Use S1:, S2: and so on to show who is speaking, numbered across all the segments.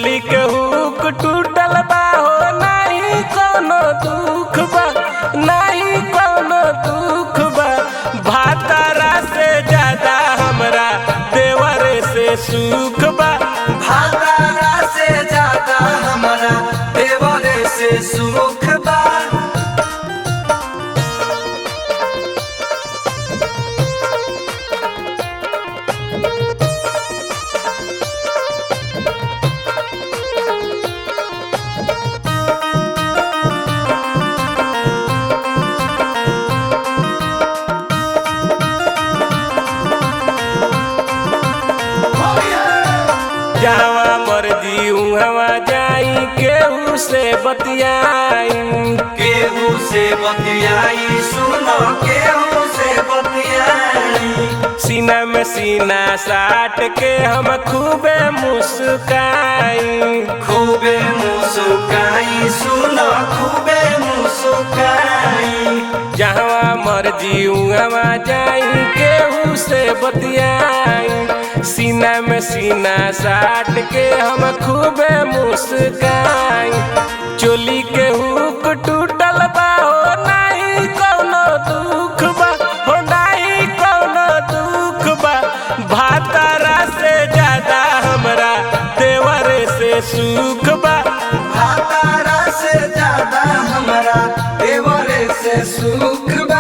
S1: चोली के हुक टूटल बा हो नाही कोनो दुख बा, नहीं कोनो दुख बा। भातारा से ज्यादा हमरा देवरे से सुख बा,
S2: भातारा से ज्यादा हमरा देवरे से सुख बा।
S1: जहाँ मर्जी उहाँ जाई, केहू से बतियाई,
S2: केहू से बतियाई, सुनो केहू से बतियाई।
S1: सीना में सीना साट के हम खूबे मुस्काई,
S2: खूबे मुस्काई, सुनो खूबे मुस्काई।
S1: जहाँ मर्जी उहाँ जाई, केहू से बतियाई, सीना में सीना साट के हम खूबे मुस्काई। चोली के हुक टूटल बा हो नाही कोनो दुख बा, हो नाही कोनो दुख बा। भातारा से ज्यादा हमरा देवरे से सुख बा,
S2: भातारा से ज्यादा हमरा देवरे से सुख बा।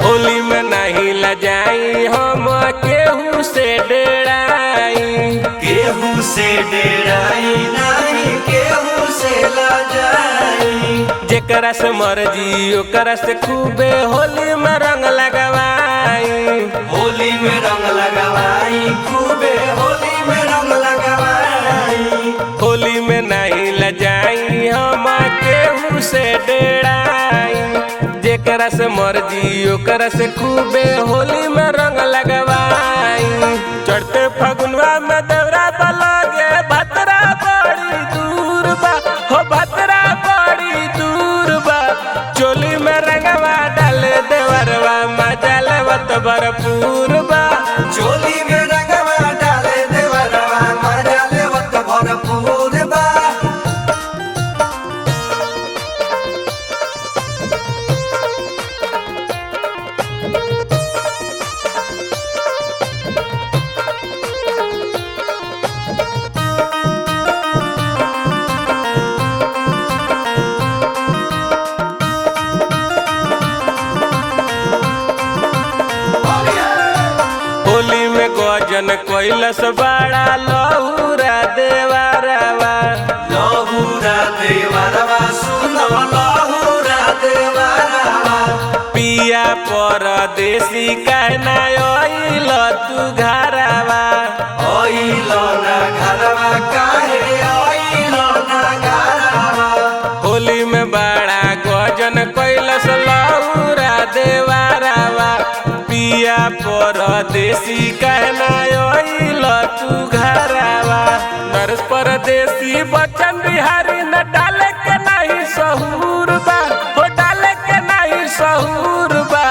S1: होली में नहीं लजाई हम केहू से डेराई,
S2: केहू से डेराई नहीं, केहू से लजाई।
S1: जेकरा से मर्जी ओकरा से खूबे होली में रंग लगवाई,
S2: होली में रंग लगवाई, खूबे होली में रंग लगवाई।
S1: होली में नहीं लजाई हम केहू से डेराई, जेकरा से मर्जी ओकरा से खूबे होली में रंग लगवाई। चढ़ते फगुनवा में देवरा बलगे भतरा बड़ी दूर बा, हो भतरा बड़ी दूर बा। चोली में रंगवा डाले देवरवा मजा लेवत भरपूर बा,
S2: चोली में रंगवा डाले देवरवा मजा लेवत भरपूर बा।
S1: होली में गजन कैलस बड़ा लहुरा देवरवा,
S2: लहुरा देवरवा, सुनो लहुरा देवरवा।
S1: पिया परदेसी कहना आइल तू घरवा,
S2: आइलो ना घरवा, काहे आइलो ना घरवा।
S1: होली में बड़ा गजन कैलस लहुरा देवरवा, पिया परदेसी कहना आइल तू घरवा। नरस परदेसी बचन बिहारी न डाले के नहीं सहूर बा, हो डाले के नहीं सहूर बा।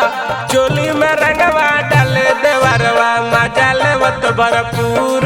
S1: चोली में रंगवा डाले देवरवा मजा लेवत भरपूर